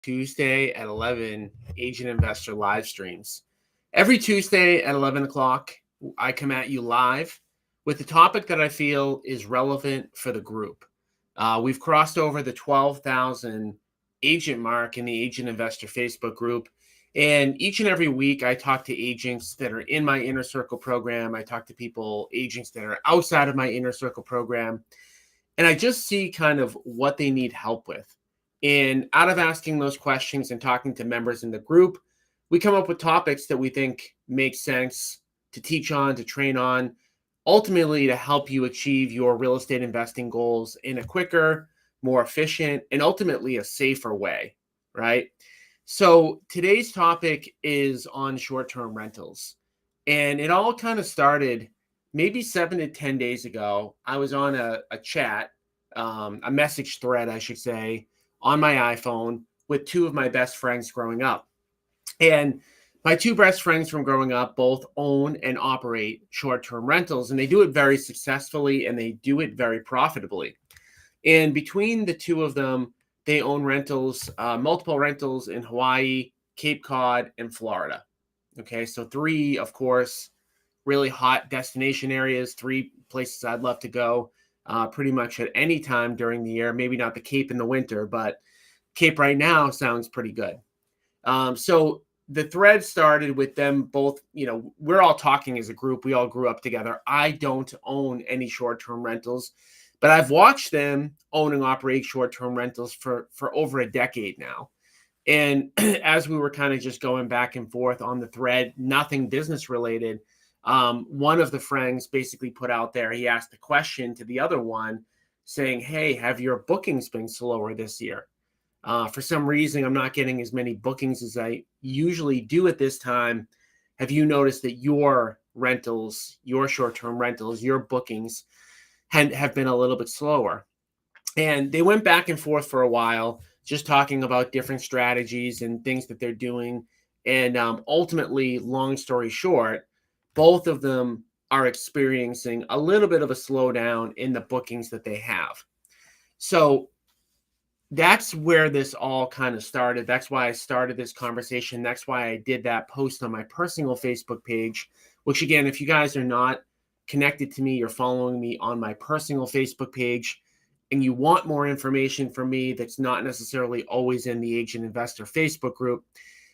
Tuesday at 11 Agent Investor live streams. Every Tuesday at 11 o'clock, I come at you live with the topic that I feel is relevant for the group. We've crossed over the 12,000 agent mark in the Agent Investor Facebook group. And each and every week, I talk to agents that are in my Inner Circle program. I talk to agents that are outside of my Inner Circle program. And I just see kind of what they need help with. And out of asking those questions and talking to members in the group, we come up with topics that we think make sense to teach on, to train on, ultimately to help you achieve your real estate investing goals in a quicker, more efficient, and ultimately a safer way, right? So today's topic is on short-term rentals. And it all kind of started maybe 7 to 10 days ago. I was on a chat, a message thread, I should say, on my iPhone with two of my best friends growing up. And my two best friends from growing up both own and operate short-term rentals, and they do it very successfully and they do it very profitably. And between the two of them, they own rentals, multiple rentals in Hawaii, Cape Cod, and Florida. Okay, so three, of course, really hot destination areas, three places I'd love to go pretty much at any time during the year. Maybe not the Cape in the winter, but Cape right now sounds pretty good. So the thread started with them both, we're all talking as a group. We all grew up together. I don't own any short-term rentals, but I've watched them own and operate short-term rentals for over a decade now. And as we were kind of just going back and forth on the thread, nothing business related, one of the friends basically put out there, he asked a question to the other one saying, hey, have your bookings been slower this year? For some reason, I'm not getting as many bookings as I usually do at this time. Have you noticed that your rentals, your short-term rentals, your bookings have been a little bit slower? And they went back and forth for a while, just talking about different strategies and things that they're doing. And ultimately, long story short, both of them are experiencing a little bit of a slowdown in the bookings that they have. So that's where this all kind of started. That's why I started this conversation. That's why I did that post on my personal Facebook page, which again, if you guys are not connected to me, you're following me on my personal Facebook page, and you want more information from me that's not necessarily always in the Agent Investor Facebook group,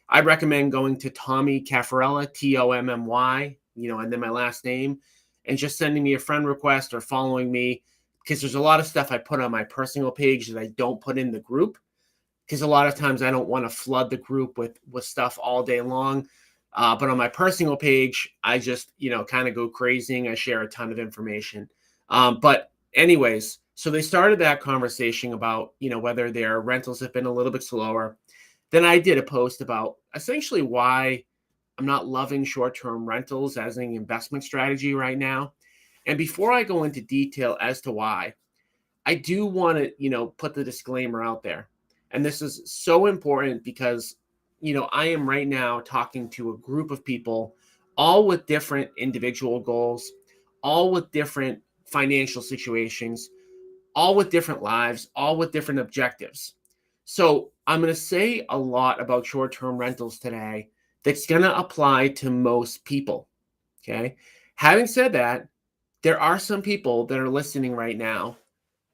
I recommend going to Tommy Caffarella, Tommy, and then my last name, and just sending me a friend request or following me, because there's a lot of stuff I put on my personal page that I don't put in the group, because a lot of times I don't want to flood the group with stuff all day long. But on my personal page, I just, kind of go crazy and I share a ton of information. But anyways, so they started that conversation about, whether their rentals have been a little bit slower. Then I did a post about essentially why I'm not loving short-term rentals as an investment strategy right now. And before I go into detail as to why, I do want to, put the disclaimer out there. And this is so important because, I am right now talking to a group of people, all with different individual goals, all with different financial situations, all with different lives, all with different objectives. So I'm going to say a lot about short-term rentals today that's going to apply to most people. Okay. Having said that, there are some people that are listening right now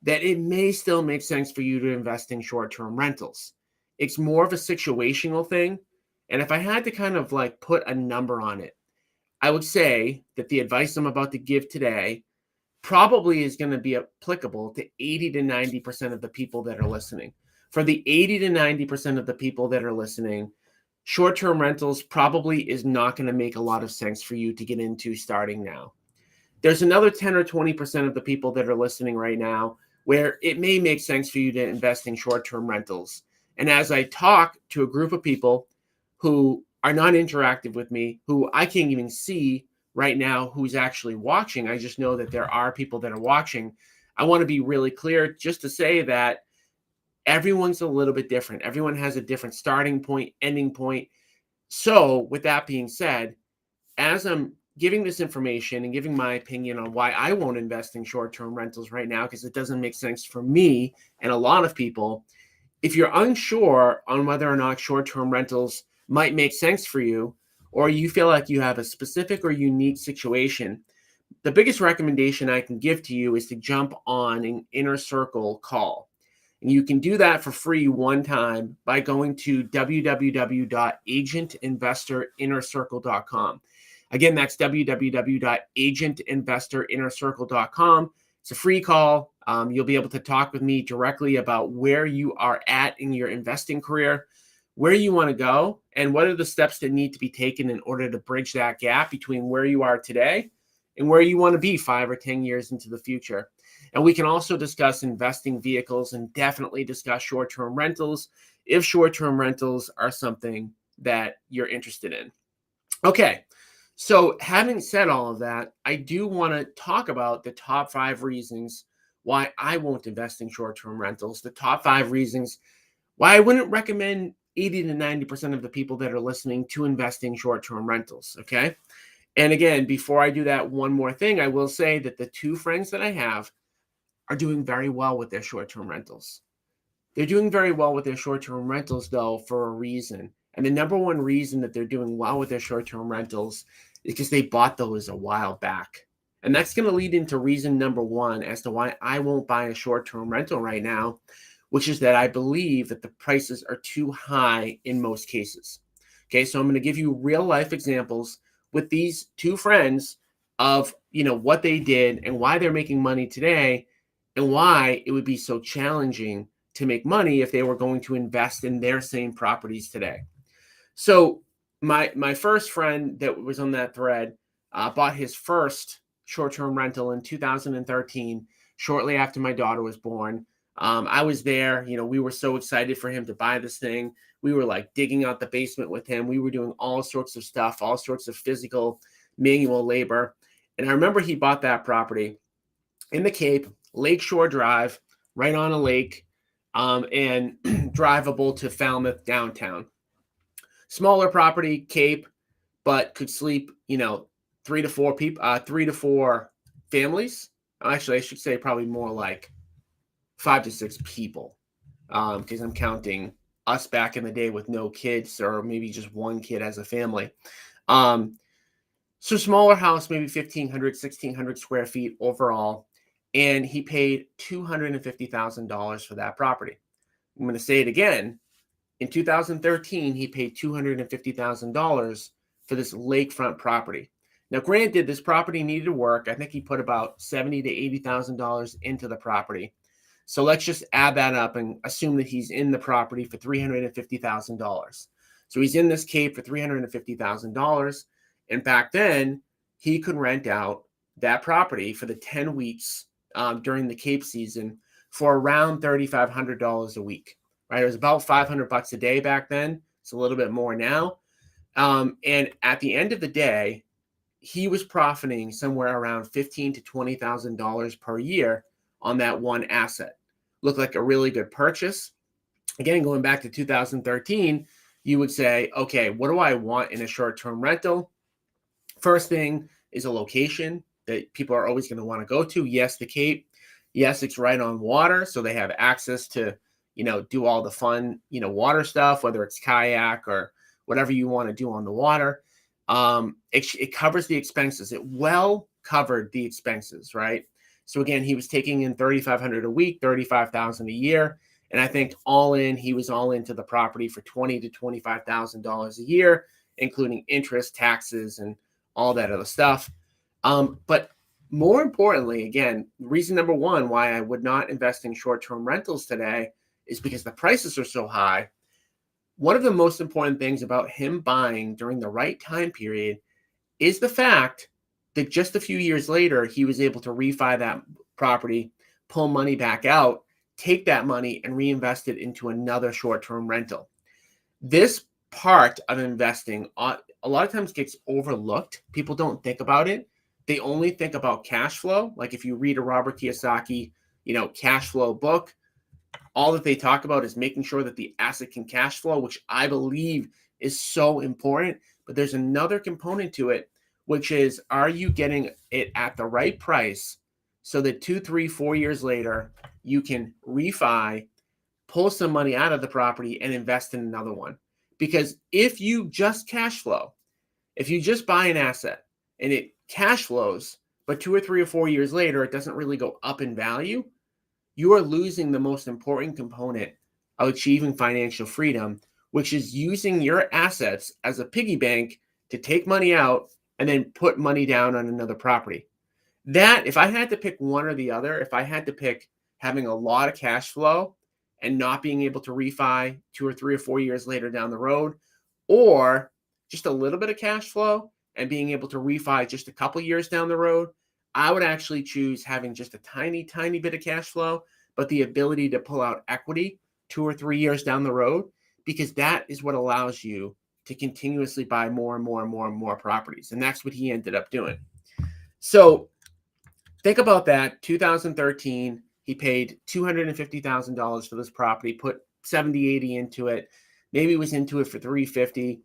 that it may still make sense for you to invest in short-term rentals. It's more of a situational thing. And if I had to kind of like put a number on it, I would say that the advice I'm about to give today probably is going to be applicable to 80 to 90% of the people that are listening. For the 80 to 90% of the people that are listening, short-term rentals probably is not going to make a lot of sense for you to get into starting now. There's another 10 or 20% of the people that are listening right now where it may make sense for you to invest in short-term rentals. And as I talk to a group of people who are not interactive with me, who I can't even see right now who's actually watching, I just know that there are people that are watching. I want to be really clear just to say that everyone's a little bit different. Everyone has a different starting point, ending point. So with that being said, as I'm giving this information and giving my opinion on why I won't invest in short-term rentals right now, because it doesn't make sense for me and a lot of people, If you're unsure on whether or not short-term rentals might make sense for you, or you feel like you have a specific or unique situation, the biggest recommendation I can give to you is to jump on an Inner Circle call. And you can do that for free one time by going to www.agentinvestorinnercircle.com. Again, that's www.agentinvestorinnercircle.com. It's a free call. You'll be able to talk with me directly about where you are at in your investing career, where you want to go, and what are the steps that need to be taken in order to bridge that gap between where you are today and where you want to be 5 or 10 years into the future. And we can also discuss investing vehicles and definitely discuss short-term rentals if short-term rentals are something that you're interested in. Okay, so having said all of that, I do want to talk about the top 5 reasons why I won't invest in short-term rentals, the top 5 reasons why I wouldn't recommend 80 to 90% of the people that are listening to invest in short-term rentals, okay? And again, before I do that, one more thing, I will say that the 2 friends that I have are doing very well with their short-term rentals. They're doing very well with their short-term rentals, though, for a reason. And the number one reason that they're doing well with their short-term rentals is because they bought those a while back. And that's going to lead into reason number 1 as to why I won't buy a short-term rental right now, which is that I believe that the prices are too high in most cases. Okay, so I'm going to give you real-life examples with these 2 friends of, what they did and why they're making money today and why it would be so challenging to make money if they were going to invest in their same properties today. So my first friend that was on that thread bought his first short-term rental in 2013, shortly after my daughter was born. I was there. We were so excited for him to buy this thing. We were like digging out the basement with him. We were doing all sorts of stuff, all sorts of physical, manual labor. And I remember he bought that property in the Cape, Lakeshore Drive, right on a lake, and drivable to Falmouth downtown. Smaller property, Cape, but could sleep, 3 to 4 people, 3 to 4 families. Actually, I should say probably more like 5 to 6 people, because I'm counting us back in the day with no kids or maybe just one kid as a family. So smaller house, maybe 1,500, 1,600 square feet overall. And he paid $250,000 for that property. I'm going to say it again. In 2013, he paid $250,000 for this lakefront property. Now, granted, this property needed work. I think he put about $70,000 to $80,000 into the property. So let's just add that up and assume that he's in the property for $350,000. So he's in this Cape for $350,000. And back then, he could rent out that property for the 10 weeks during the Cape season for around $3,500 a week. Right? It was about $500 a day back then. It's a little bit more now. And at the end of the day, he was profiting somewhere around $15,000 to $20,000 per year on that one asset. Looked like a really good purchase. Again, going back to 2013, you would say, okay, what do I want in a short-term rental? First thing is a location that people are always going to want to go to. Yes, the Cape. Yes, it's right on water, so they have access to, do all the fun, water stuff, whether it's kayak or whatever you want to do on the water. It covers the expenses. It well covered the expenses, right? So again, he was taking in $3,500 a week, $35,000 a year, and I think all in, he was all into the property for $20,000 to $25,000 a year, including interest, taxes, and all that other stuff. But more importantly, again, reason number 1 why I would not invest in short-term rentals today is because the prices are so high. One of the most important things about him buying during the right time period is the fact that just a few years later, he was able to refi that property, pull money back out, take that money and reinvest it into another short-term rental. This part of investing a lot of times gets overlooked. People don't think about it. They only think about cash flow. Like if you read a Robert Kiyosaki, cash flow book, all that they talk about is making sure that the asset can cash flow, which I believe is so important. But there's another component to it, which is, are you getting it at the right price so that 2, 3, 4 years later, you can refi, pull some money out of the property and invest in another one. Because if you just cash flow, if you just buy an asset and it cash flows, but 2 or 3 or 4 years later, it doesn't really go up in value, you are losing the most important component of achieving financial freedom, which is using your assets as a piggy bank to take money out and then put money down on another property. That, if I had to pick one or the other, if I had to pick having a lot of cash flow and not being able to refi 2 or 3 or 4 years later down the road, or just a little bit of cash flow and being able to refi just a couple years down the road, I would actually choose having just a tiny, tiny bit of cash flow, but the ability to pull out equity 2 or 3 years down the road, because that is what allows you to continuously buy more and more and more and more properties. And that's what he ended up doing. So think about that. 2013, he paid $250,000 for this property, put 70, 80 into it, maybe was into it for 350,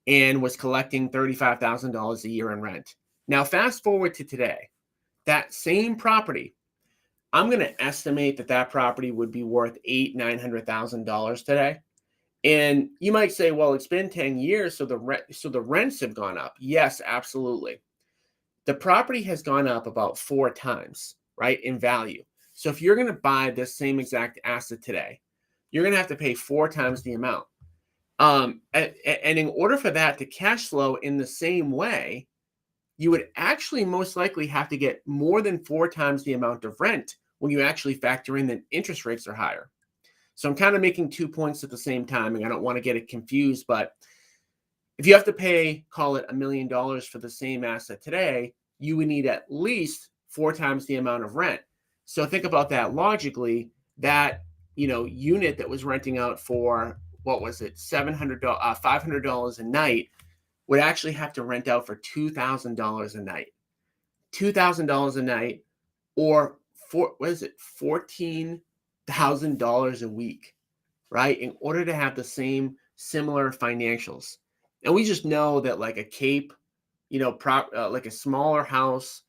and was collecting $35,000 a year in rent. Now, fast forward to today, that same property, I'm going to estimate that property would be worth $800,000-$900,000 today. And you might say, well, it's been 10 years, so the rents have gone up. Yes, absolutely. The property has gone up about 4 times, right, in value. So if you're going to buy this same exact asset today, you're going to have to pay 4 times the amount. And in order for that to cash flow in the same way, you would actually most likely have to get more than 4 times the amount of rent when you actually factor in that interest rates are higher. So I'm kind of making 2 points at the same time, and I don't want to get it confused, but if you have to pay, call it $1 million for the same asset today, you would need at least 4 times the amount of rent. So think about that logically. That unit that was renting out for, what was it, $500 a night, would actually have to rent out for $2,000 a night. $2,000 a night, or $14,000 a week, right? In order to have the same similar financials. And we just know that like a Cape, like a smaller house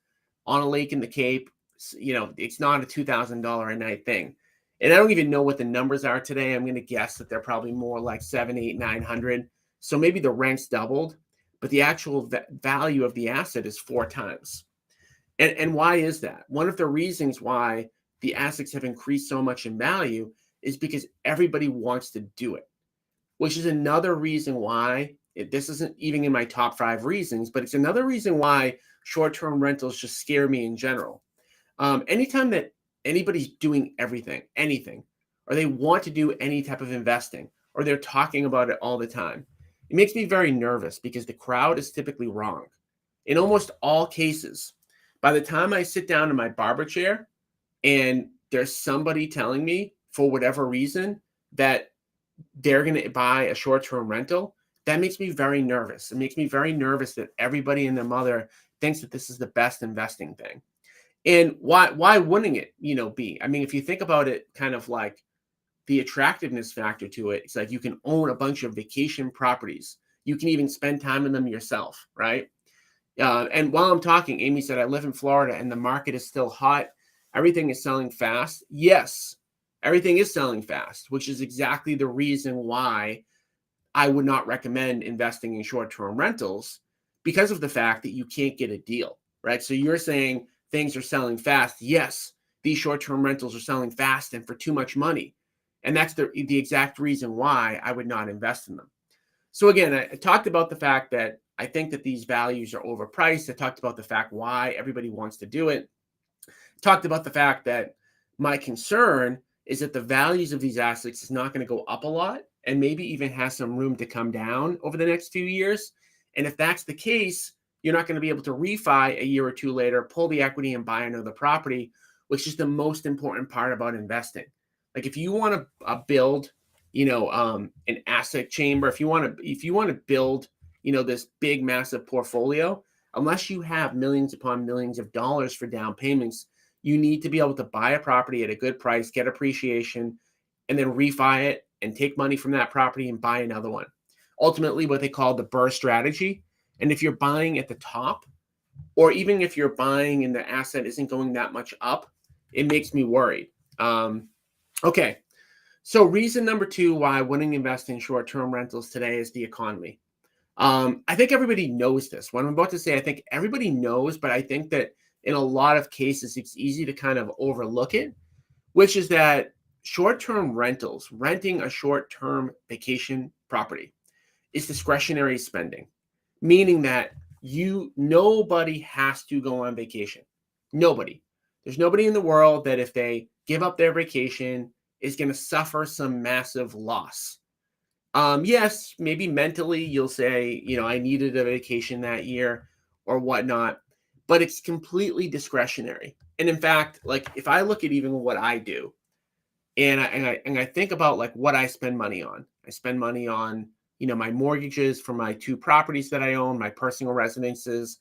on a lake in the Cape, it's not a $2,000 a night thing. And I don't even know what the numbers are today. I'm going to guess that they're probably more like 7, 8, 900. So maybe the rent's doubled, but the actual value of the asset is 4 times. And why is that? One of the reasons why the assets have increased so much in value is because everybody wants to do it, which is another reason why this isn't even in my top 5 reasons, but it's another reason why short-term rentals just scare me in general. Anytime that anybody's doing anything, or they want to do any type of investing, or they're talking about it all the time, it makes me very nervous because the crowd is typically wrong. In almost all cases, by the time I sit down in my barber chair and there's somebody telling me for whatever reason that they're going to buy a short-term rental, that makes me very nervous. It makes me very nervous that everybody and their mother thinks that this is the best investing thing. And why wouldn't it, be? I mean, if you think about it, kind of like the attractiveness factor to it, it's like you can own a bunch of vacation properties. You can even spend time in them yourself, right? And while I'm talking, Amy said, I live in Florida and the market is still hot. Everything is selling fast. Yes, everything is selling fast, which is exactly the reason why I would not recommend investing in short-term rentals, because of the fact that you can't get a deal, right? So you're saying things are selling fast. Yes, these short-term rentals are selling fast and for too much money. And that's the exact reason why I would not invest in them. So again, I talked about the fact that I think that these values are overpriced. I talked about the fact why everybody wants to do it. Talked about the fact that my concern is that the values of these assets is not going to go up a lot, and maybe even has some room to come down over the next few years. And if that's the case, you're not going to be able to refi a year or two later, pull the equity and buy another property, which is the most important part about investing. Like if you want to build, an asset chamber, if you want to build, this big, massive portfolio, unless you have millions upon millions of dollars for down payments, you need to be able to buy a property at a good price, get appreciation, and then refi it and take money from that property and buy another one. Ultimately, what they call the BRRRR strategy. And if you're buying at the top, or even if you're buying and the asset isn't going that much up, it makes me worried. Okay, So reason number two why I wouldn't invest in short-term rentals today is the economy. I think everybody knows this. What I'm about to say, I think everybody knows, but I think that in a lot of cases, it's easy to kind of overlook it, which is that short-term rentals, renting a short-term vacation property, is discretionary spending, meaning that nobody has to go on vacation. Nobody. There's nobody in the world that if they give up their vacation is going to suffer some massive loss. Yes, maybe mentally you'll say, I needed a vacation that year or whatnot, but it's completely discretionary. And in fact, like if I look at even what I do, and I think about like what I spend money on. I spend money on, my mortgages for my 2 properties that I own, my personal residences,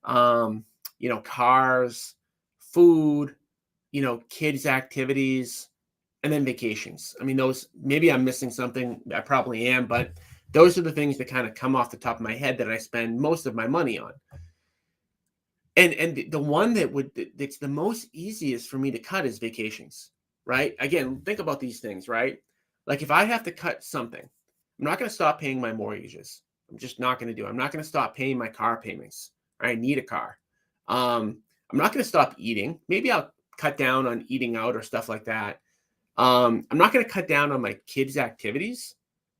cars, food, kids' activities, and then vacations. I mean, those, maybe I'm missing something. I probably am, but those are the things that kind of come off the top of my head that I spend most of my money on. And the one that's the most easiest for me to cut is vacations, right? Again, think about these things, right? Like if I have to cut something, I'm not going to stop paying my mortgages. I'm just not going to do it. I'm not going to stop paying my car payments. I need a car. I'm not going to stop eating. Maybe I'll cut down on eating out or stuff like that. I'm not going to cut down on my kids' activities.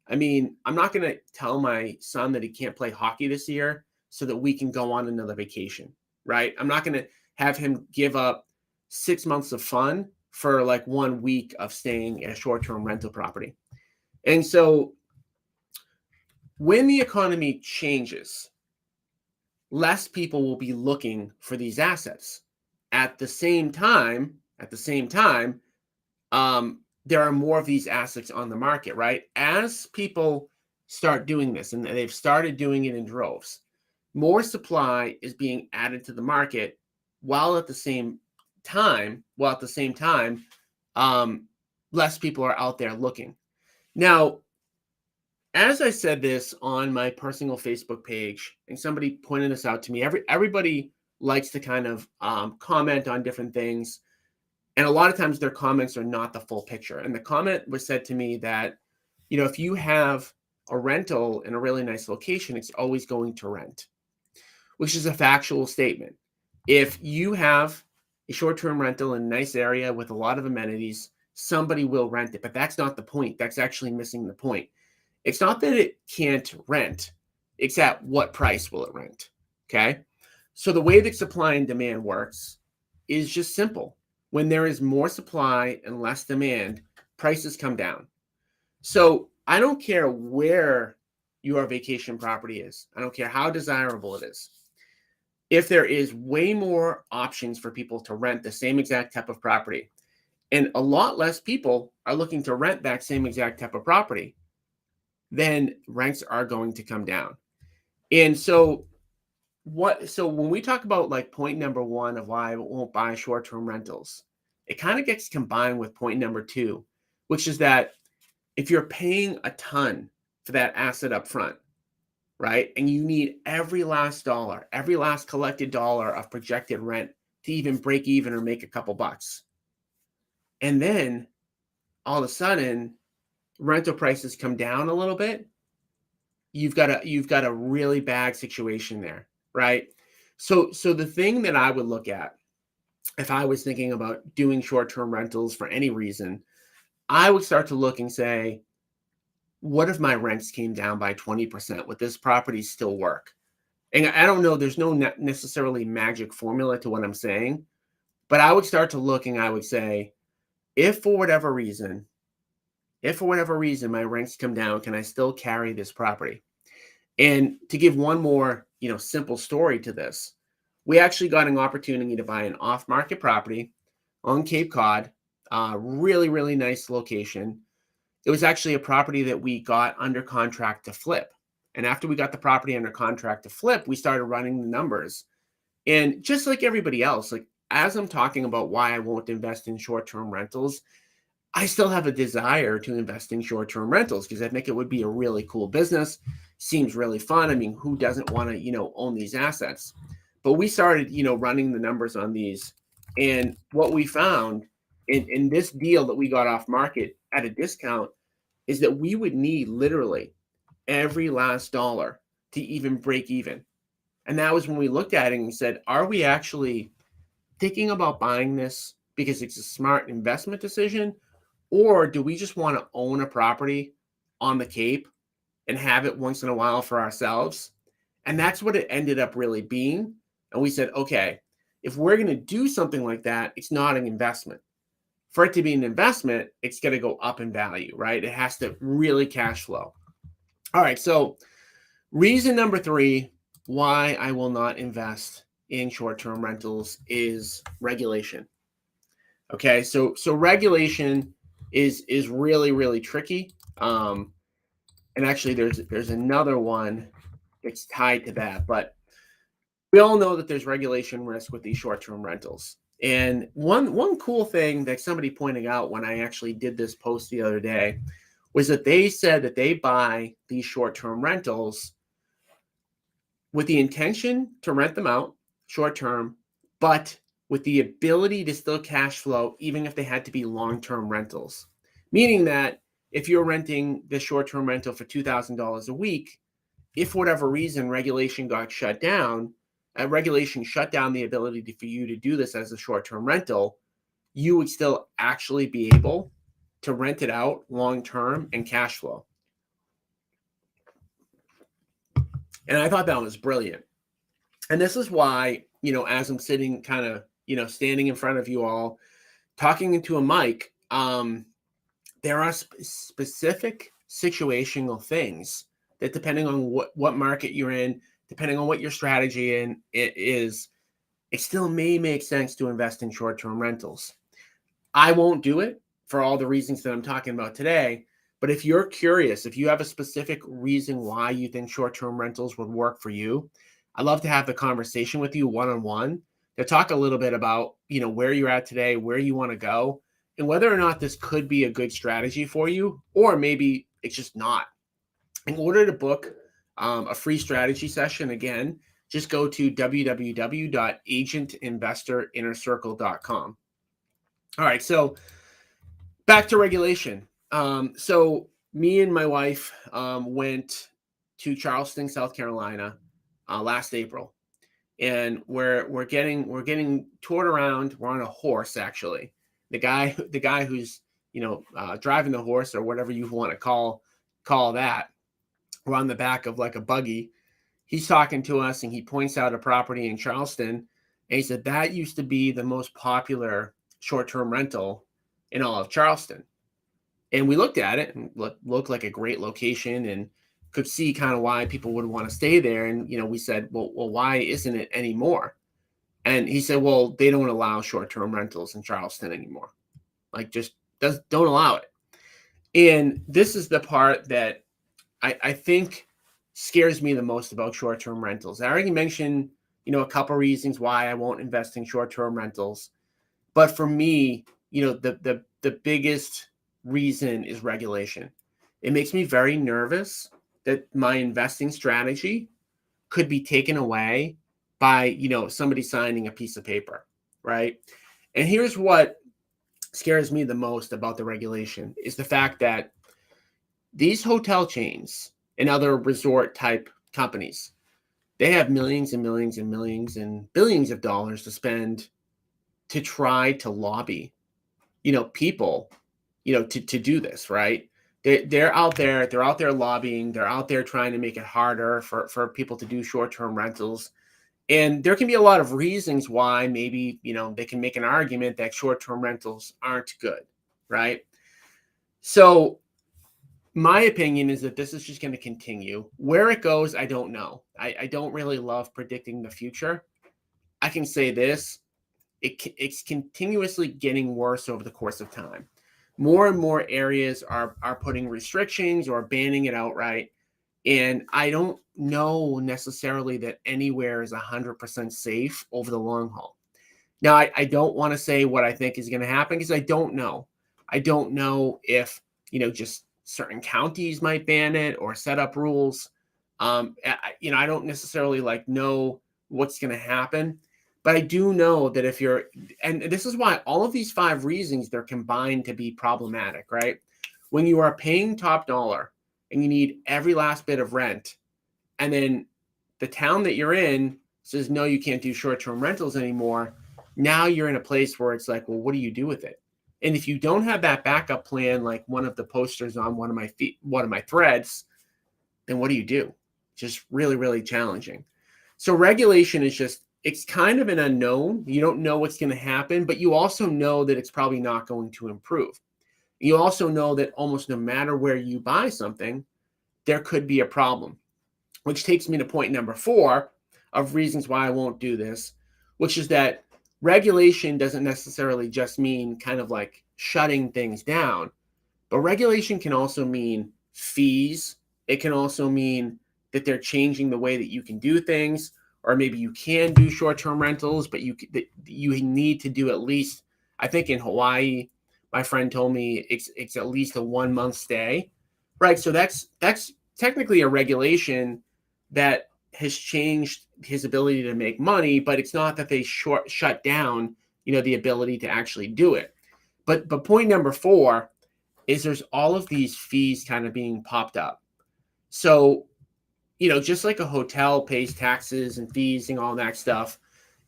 I mean, I'm not going to tell my son that he can't play hockey this year so that we can go on another vacation, right? I'm not going to have him give up 6 months of fun for like 1 week of staying at a short-term rental property. And so when the economy changes, less people will be looking for these assets. At the same time, there are more of these assets on the market, right? As people start doing this, and they've started doing it in droves, more supply is being added to the market, while at the same time, less people are out there looking. Now, as I said this on my personal Facebook page, and somebody pointed this out to me, everybody likes to kind of comment on different things. And a lot of times their comments are not the full picture. And the comment was said to me that, if you have a rental in a really nice location, it's always going to rent, which is a factual statement. If you have a short-term rental in a nice area with a lot of amenities, somebody will rent it. But that's not the point. That's actually missing the point. It's not that it can't rent. It's at what price will it rent? Okay. So the way that supply and demand works is just simple. When there is more supply and less demand, prices come down. So I don't care where your vacation property is. I don't care how desirable it is. If there is way more options for people to rent the same exact type of property, and a lot less people are looking to rent that same exact type of property, then rents are going to come down. And so when we talk about like point number one of why I won't buy short-term rentals, it kind of gets combined with point number two, which is that if you're paying a ton for that asset up front, right, and you need every last dollar, every last collected dollar of projected rent to even break even or make a couple bucks, and then all of a sudden rental prices come down a little bit, you've got a really bad situation there, right? So the thing that I would look at if I was thinking about doing short-term rentals for any reason, I would start to look and say, what if my rents came down by 20%? Would this property still work? And I don't know, there's no necessarily magic formula to what I'm saying, but I would start to look and I would say, if for whatever reason my rents come down, can I still carry this property? And to give one more, simple story to this, we actually got an opportunity to buy an off-market property on Cape Cod, really, really nice location. It was actually a property that we got under contract to flip. And after we got the property under contract to flip, we started running the numbers. And just like everybody else, like as I'm talking about why I won't invest in short-term rentals, I still have a desire to invest in short-term rentals because I think it would be a really cool business. Seems really fun. I mean, who doesn't want to, own these assets? But we started, running the numbers on these. And what we found in this deal that we got off market at a discount is that we would need literally every last dollar to even break even. And that was when we looked at it and we said, are we actually thinking about buying this because it's a smart investment decision? Or do we just want to own a property on the Cape and have it once in a while for ourselves? And that's what it ended up really being. And we said, okay, if we're going to do something like that, it's not an investment. For it to be an investment, it's going to go up in value, right? It has to really cash flow. All right. So, reason number 3 why I will not invest in short-term rentals is regulation. Okay. So regulation is really, really tricky. And actually, there's another one that's tied to that, but we all know that there's regulation risk with these short-term rentals. And one cool thing that somebody pointed out when I actually did this post the other day was that they said that they buy these short-term rentals with the intention to rent them out short-term, but with the ability to still cash flow, even if they had to be long-term rentals. Meaning that if you're renting the short-term rental for $2,000 a week, if for whatever reason regulation got shut down, regulation shut down the ability for you to do this as a short-term rental, you would still actually be able to rent it out long-term and cash flow. And I thought that was brilliant. And this is why, as I'm sitting kind of, standing in front of you all, talking into a mic, there are specific situational things that, depending on what market you're in, depending on what your strategy is, it still may make sense to invest in short-term rentals. I won't do it for all the reasons that I'm talking about today. But if you're curious, if you have a specific reason why you think short-term rentals would work for you, I'd love to have the conversation with you one-on-one to talk a little bit about, where you're at today, where you want to go, and whether or not this could be a good strategy for you, or maybe it's just not. In order to book a free strategy session, again, just go to www.agentinvestorinnercircle.com. All right, so back to regulation. So me and my wife went to Charleston, South Carolina, last April, and we're getting toured around. We're on a horse, actually. The guy who's driving the horse, or whatever you want to call that. We're on the back of like a buggy. He's talking to us, and he points out a property in Charleston, and he said that used to be the most popular short-term rental in all of Charleston. And we looked at it and looked like a great location, and could see kind of why people would want to stay there. And, we said, well, why isn't it anymore? And he said, well, they don't allow short-term rentals in Charleston anymore. Like, just don't allow it. And this is the part that I think scares me the most about short-term rentals. I already mentioned, a couple of reasons why I won't invest in short-term rentals. But for me, the biggest reason is regulation. It makes me very nervous that my investing strategy could be taken away by, somebody signing a piece of paper, right? And here's what scares me the most about the regulation is the fact that these hotel chains and other resort type companies, they have millions and millions and millions and billions of dollars to spend to try to lobby, people, to do this, right? They're out there lobbying, they're out there trying to make it harder for people to do short-term rentals. And there can be a lot of reasons why maybe, they can make an argument that short-term rentals aren't good, right? So my opinion is that this is just going to continue. Where it goes, I don't know. I don't really love predicting the future. I can say this. It's continuously getting worse over the course of time. More and more areas are putting restrictions or banning it outright. And I don't know necessarily that anywhere is 100% safe over the long haul. Now, I don't want to say what I think is going to happen because I don't know. I don't know if, just certain counties might ban it or set up rules. I don't necessarily know what's going to happen. But I do know that if you're, and this is why all of these 5 reasons, they're combined to be problematic, right? When you are paying top dollar and you need every last bit of rent, and then the town that you're in says, no, you can't do short-term rentals anymore. Now you're in a place where it's like, well, what do you do with it? And if you don't have that backup plan, like one of the posters on one of my threads, then what do you do? Just really, really challenging. So regulation is just, it's kind of an unknown. You don't know what's going to happen, but you also know that it's probably not going to improve. You also know that almost no matter where you buy something, there could be a problem, which takes me to point number 4 of reasons why I won't do this, which is that regulation doesn't necessarily just mean kind of like shutting things down, but regulation can also mean fees. It can also mean that they're changing the way that you can do things, or maybe you can do short-term rentals, but you need to do at least, I think in Hawaii, my friend told me it's at least a 1-month stay, right? So that's technically a regulation that has changed his ability to make money, but it's not that they shut down, the ability to actually do it. But point number 4 is there's all of these fees kind of being popped up. So, just like a hotel pays taxes and fees and all that stuff,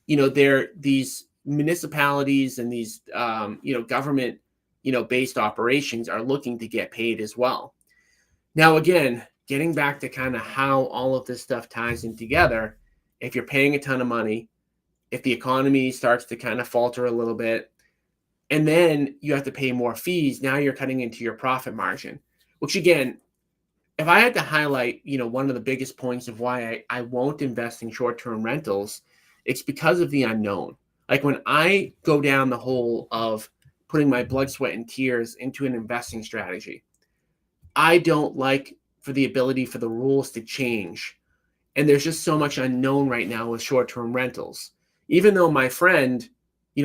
these municipalities and these, government, based operations are looking to get paid as well. Now, again, getting back to kind of how all of this stuff ties in together, if you're paying a ton of money, if the economy starts to kind of falter a little bit, and then you have to pay more fees, now you're cutting into your profit margin, which again, if I had to highlight, one of the biggest points of why I won't invest in short-term rentals, it's because of the unknown. Like when I go down the hole of putting my blood, sweat, and tears into an investing strategy, I don't like for the ability for the rules to change. And there's just so much unknown right now with short-term rentals. Even though my friend,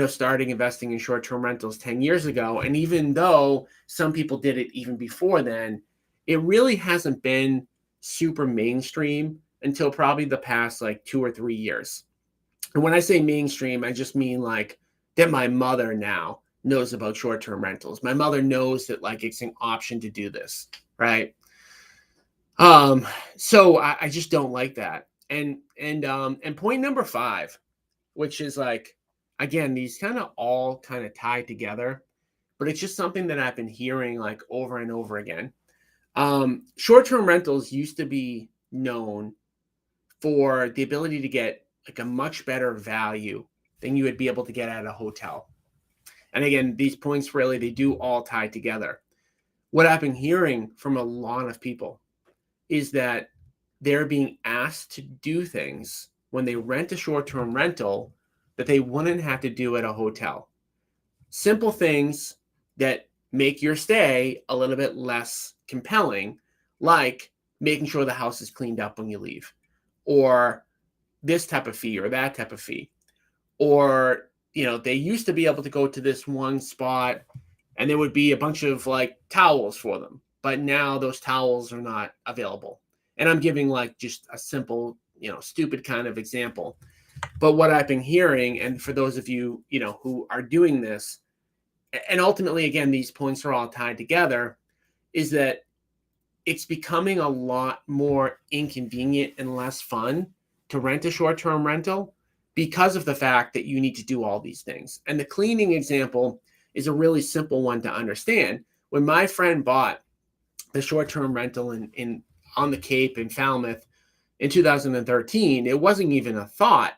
started investing in short-term rentals 10 years ago, and even though some people did it even before then, it really hasn't been super mainstream until probably the past like 2 or 3 years. And when I say mainstream, I just mean like that my mother now knows about short-term rentals. My mother knows that like it's an option to do this, right? So I just don't like that. And point number 5, which is like, again, these kind of all kind of tie together, but it's just something that I've been hearing like over and over again. Short-term rentals used to be known for the ability to get like a much better value than you would be able to get at a hotel. And again, these points really, they do all tie together. What I've been hearing from a lot of people is that they're being asked to do things when they rent a short-term rental that they wouldn't have to do at a hotel. Simple things that make your stay a little bit less compelling, like making sure the house is cleaned up when you leave, or this type of fee or that type of fee. Or, they used to be able to go to this one spot and there would be a bunch of like towels for them, but now those towels are not available. And I'm giving like just a simple, stupid kind of example. But what I've been hearing, and for those of you, who are doing this, and ultimately, again, these points are all tied together, is that it's becoming a lot more inconvenient and less fun to rent a short-term rental because of the fact that you need to do all these things. And the cleaning example is a really simple one to understand. When my friend bought the short-term rental on the Cape in Falmouth in 2013, it wasn't even a thought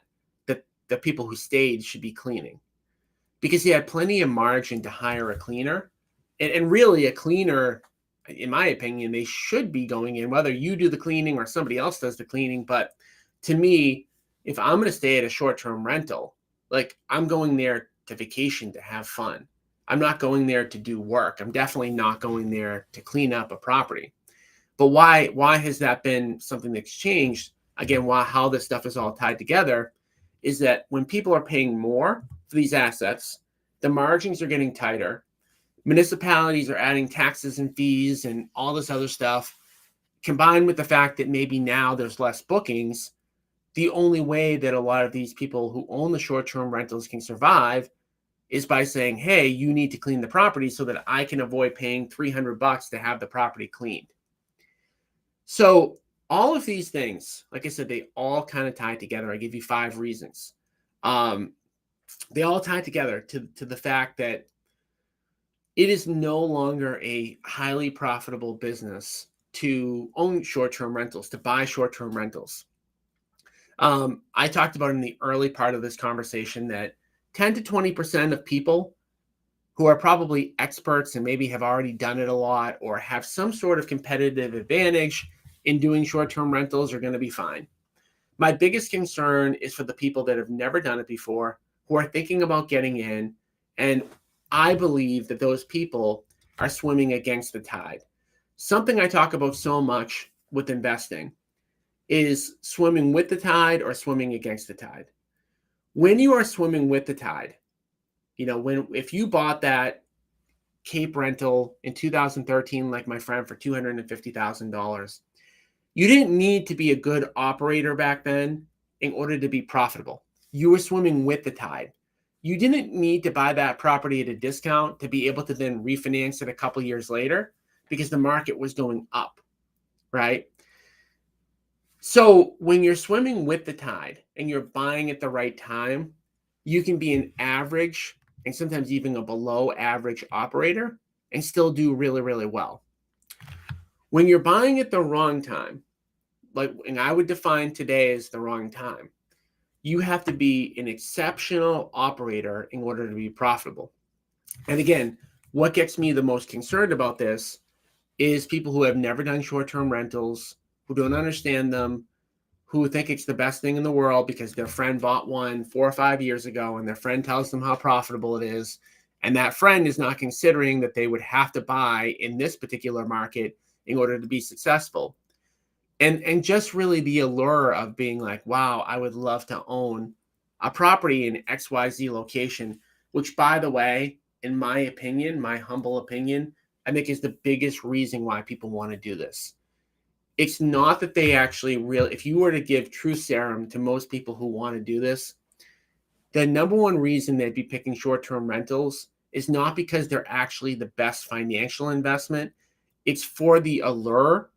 that the people who stayed should be cleaning, because he had plenty of margin to hire a cleaner. And really a cleaner, in my opinion, they should be going in, whether you do the cleaning or somebody else does the cleaning. But to me, if I'm going to stay at a short-term rental, like I'm going there to vacation to have fun. I'm not going there to do work. I'm definitely not going there to clean up a property. But why has that been something that's changed? Again, how this stuff is all tied together is that when people are paying more for these assets, the margins are getting tighter. Municipalities are adding taxes and fees and all this other stuff, combined with the fact that maybe now there's less bookings. the only way that a lot of these people who own the short-term rentals can survive is by saying, hey, you need to clean the property so that I can avoid paying $300 to have the property cleaned. So all of these things, like I said, they all kind of tie together. I give you 5 reasons. They all tie together to the fact that it is no longer a highly profitable business to own short-term rentals, to buy short-term rentals. I talked about in the early part of this conversation that 10 to 20% of people who are probably experts and maybe have already done it a lot or have some sort of competitive advantage in doing short-term rentals are going to be fine. My biggest concern is for the people that have never done it before, who are thinking about getting in, and I believe that those people are swimming against the tide. Something I talk about so much with investing is swimming with the tide or swimming against the tide. When you are swimming with the tide, if you bought that Cape rental in 2013, like my friend, for $250,000, you didn't need to be a good operator back then in order to be profitable. You were swimming with the tide. You didn't need to buy that property at a discount to be able to then refinance it a couple years later because the market was going up, right? So when you're swimming with the tide and you're buying at the right time, you can be an average and sometimes even a below average operator and still do really, really well. When you're buying at the wrong time, and I would define today as the wrong time, you have to be an exceptional operator in order to be profitable. And again, what gets me the most concerned about this is people who have never done short-term rentals, who don't understand them, who think it's the best thing in the world because their friend bought one 4 or 5 years ago and their friend tells them how profitable it is. And that friend is not considering that they would have to buy in this particular market in order to be successful. And just really the allure of being like, wow, I would love to own a property in XYZ location, which, by the way, in my opinion, my humble opinion, I think is the biggest reason why people want to do this. It's not that they actually really, if you were to give truth serum to most people who want to do this, the number one reason they'd be picking short-term rentals is not because they're actually the best financial investment. It's for the allure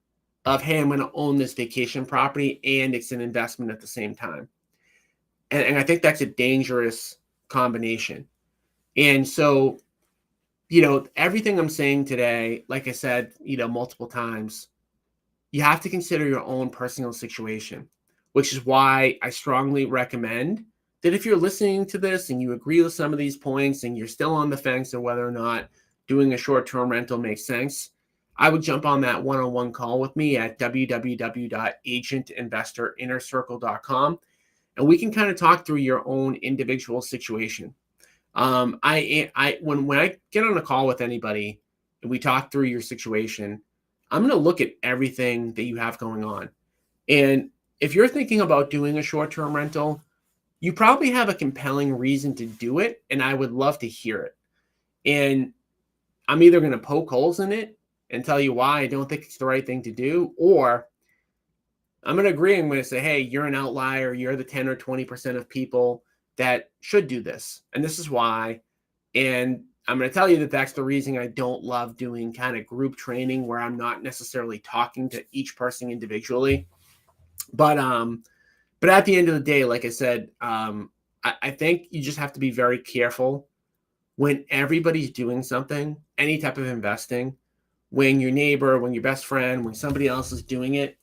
of, hey, I'm going to own this vacation property and it's an investment at the same time. And I think that's a dangerous combination. And so, everything I'm saying today, like I said, multiple times, you have to consider your own personal situation, which is why I strongly recommend that if you're listening to this and you agree with some of these points and you're still on the fence of whether or not doing a short-term rental makes sense, I would jump on that one-on-one call with me at www.agentinvestorinnercircle.com, and we can kind of talk through your own individual situation. When I get on a call with anybody and we talk through your situation, I'm going to look at everything that you have going on. And if you're thinking about doing a short-term rental, you probably have a compelling reason to do it, and I would love to hear it. And I'm either going to poke holes in it and tell you why I don't think it's the right thing to do, or I'm going to agree. I'm going to say, hey, you're an outlier. You're the 10 or 20% of people that should do this. And this is why. And I'm going to tell you that that's the reason I don't love doing kind of group training where I'm not necessarily talking to each person individually. But at the end of the day, like I said, I think you just have to be very careful when everybody's doing something, any type of investing, when your neighbor, when your best friend, when somebody else is doing it.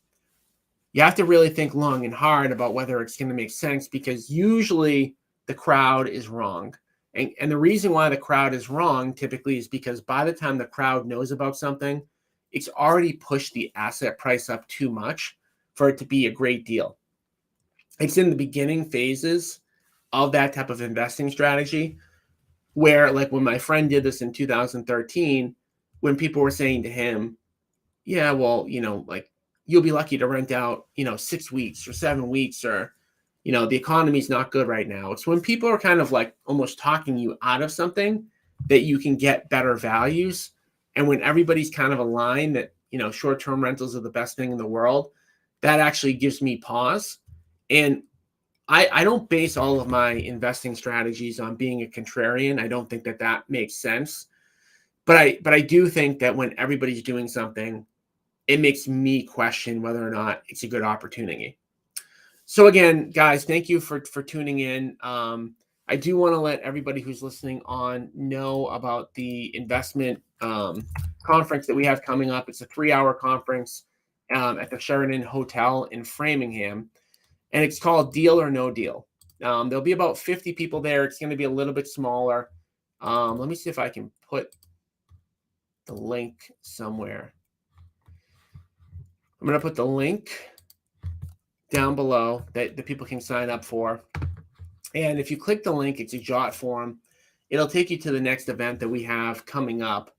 You have to really think long and hard about whether it's going to make sense, because usually the crowd is wrong. And the reason why the crowd is wrong typically is because by the time the crowd knows about something, it's already pushed the asset price up too much for it to be a great deal. It's in the beginning phases of that type of investing strategy where, like when my friend did this in 2013, when people were saying to him, yeah, well, like you'll be lucky to rent out, 6 weeks or 7 weeks, or, the economy's not good right now. It's when people are kind of like almost talking you out of something that you can get better values. And when everybody's kind of aligned that, short-term rentals are the best thing in the world, that actually gives me pause. And I don't base all of my investing strategies on being a contrarian. I don't think that that makes sense. But I do think that when everybody's doing something, it makes me question whether or not it's a good opportunity. So again, guys, thank you for tuning in. I do want to let everybody who's listening on know about the investment conference that we have coming up. It's a 3-hour conference at the Sheraton Hotel in Framingham, and it's called Deal or No Deal. There'll be about 50 people there. It's going to be a little bit smaller. Let me see if I can put the link somewhere. I'm going to put the link down below that the people can sign up for. And if you click the link, it's a Jot form. It'll take you to the next event that we have coming up.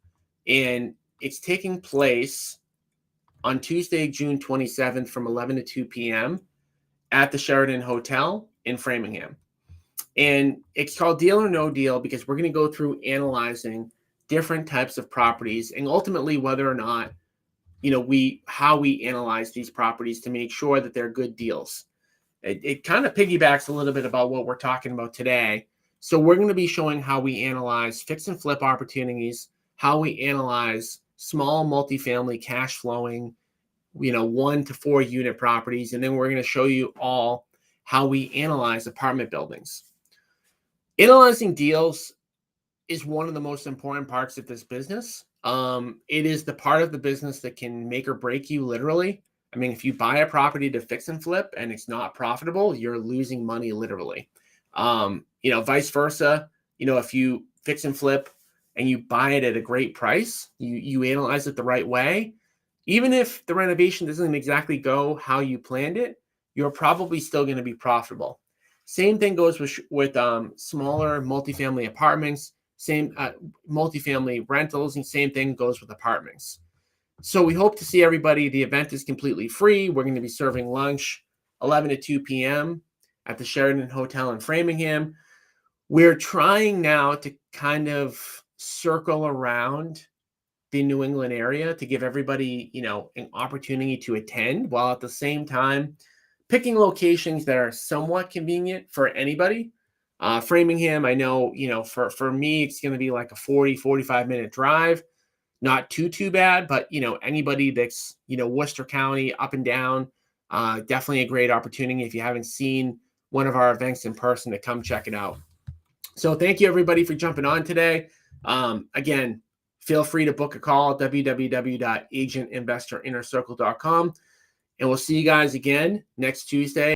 And it's taking place on Tuesday, June 27th from 11 to 2 p.m. at the Sheraton Hotel in Framingham. And it's called Deal or No Deal because we're going to go through analyzing different types of properties and ultimately whether or not, how we analyze these properties to make sure that they're good deals. It kind of piggybacks a little bit about what we're talking about today. So we're going to be showing how we analyze fix and flip opportunities, how we analyze small multifamily cash flowing, 1 to 4 unit properties. And then we're going to show you all how we analyze apartment buildings. Analyzing deals is one of the most important parts of this business. It is the part of the business that can make or break you literally. I mean, if you buy a property to fix and flip and it's not profitable, you're losing money literally. Vice versa, if you fix and flip and you buy it at a great price, you analyze it the right way, even if the renovation doesn't exactly go how you planned it, you're probably still going to be profitable. Same thing goes with smaller multifamily apartments, same multifamily rentals, and same thing goes with apartments. So we hope to see everybody. The event is completely free. We're going to be serving lunch 11 to 2 p.m. at the Sheraton Hotel in Framingham. We're trying now to kind of circle around the New England area to give everybody, an opportunity to attend, while at the same time picking locations that are somewhat convenient for anybody. Framingham, I know, for me, it's going to be like a 45 minute drive. Not too bad, but anybody that's Worcester County up and down, definitely a great opportunity if you haven't seen one of our events in person to come check it out. So thank you everybody for jumping on today. Again, feel free to book a call at www.agentinvestorinnercircle.com, and we'll see you guys again next Tuesday.